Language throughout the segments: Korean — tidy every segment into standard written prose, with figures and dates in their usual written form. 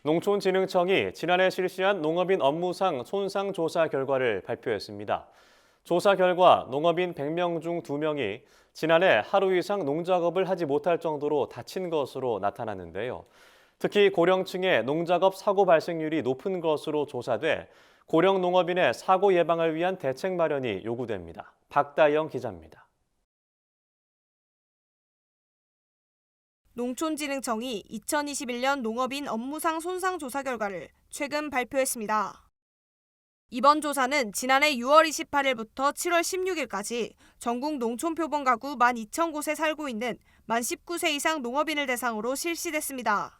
농촌진흥청이 지난해 실시한 농업인 업무상 손상 조사 결과를 발표했습니다. 조사 결과 농업인 100명 중 2명이 지난해 하루 이상 농작업을 하지 못할 정도로 다친 것으로 나타났는데요. 특히 고령층의 농작업 사고 발생률이 높은 것으로 조사돼 고령 농업인의 사고 예방을 위한 대책 마련이 요구됩니다. 박다영 기자입니다. 농촌진흥청이 2021년 농업인 업무상 손상 조사 결과를 최근 발표했습니다. 이번 조사는 지난해 6월 28일부터 7월 16일까지 전국 농촌표본 가구 12,000곳에 살고 있는 만 19세 이상 농업인을 대상으로 실시됐습니다.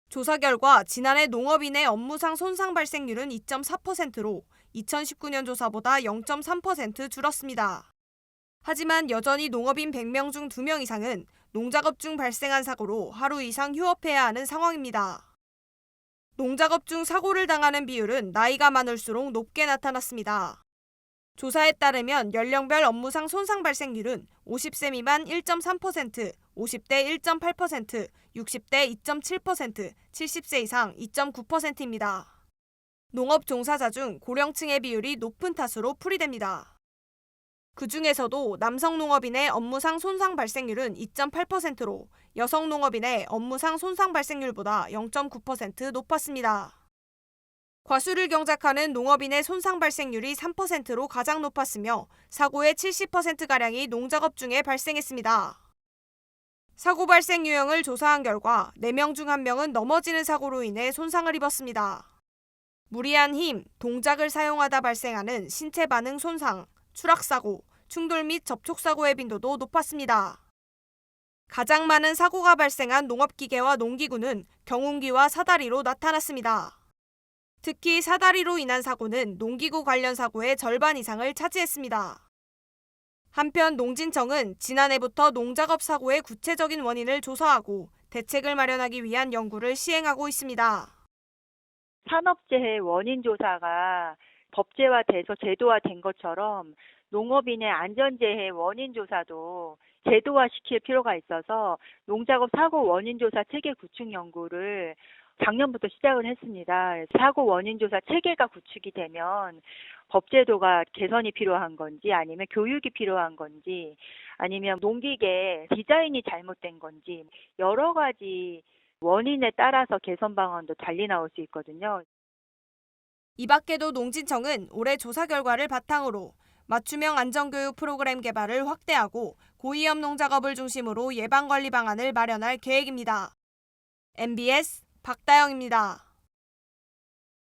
조사 결과 지난해 농업인의 업무상 손상 발생률은 2.4%로 2019년 조사보다 0.3% 줄었습니다. 하지만 여전히 농업인 100명 중 2명 이상은 농작업 중 발생한 사고로 하루 이상 휴업해야 하는 상황입니다. 농작업 중 사고를 당하는 비율은 나이가 많을수록 높게 나타났습니다. 조사에 따르면 연령별 업무상 손상 발생률은 50세 미만 1.3%, 50대 1.8%, 60대 2.7%, 70세 이상 2.9%입니다. 농업 종사자 중 고령층의 비율이 높은 탓으로 풀이됩니다. 그중에서도 남성 농업인의 업무상 손상 발생률은 2.8%로 여성 농업인의 업무상 손상 발생률보다 0.9% 높았습니다. 과수를 경작하는 농업인의 손상 발생률이 3%로 가장 높았으며 사고의 70%가량이 농작업 중에 발생했습니다. 사고 발생 유형을 조사한 결과 4명 중 1명은 넘어지는 사고로 인해 손상을 입었습니다. 무리한 힘, 동작을 사용하다 발생하는 신체 반응 손상, 추락사고, 충돌 및 접촉사고의 빈도도 높았습니다. 가장 많은 사고가 발생한 농업기계와 농기구는 경운기와 사다리로 나타났습니다. 특히 사다리로 인한 사고는 농기구 관련 사고의 절반 이상을 차지했습니다. 한편 농진청은 지난해부터 농작업 사고의 구체적인 원인을 조사하고 대책을 마련하기 위한 연구를 시행하고 있습니다. 산업재해 원인 조사가 법제화돼서 제도화된 것처럼 농업인의 안전재해 원인 조사도 제도화시킬 필요가 있어서 농작업 사고 원인 조사 체계 구축 연구를 작년부터 시작을 했습니다. 사고 원인 조사 체계가 구축이 되면 법제도가 개선이 필요한 건지 아니면 교육이 필요한 건지 아니면 농기계 디자인이 잘못된 건지 여러 가지 원인에 따라서 개선 방안도 달리 나올 수 있거든요. 이 밖에도 농진청은 올해 조사 결과를 바탕으로 맞춤형 안전교육 프로그램 개발을 확대하고 고위험 농작업을 중심으로 예방관리 방안을 마련할 계획입니다. MBS 박다영입니다.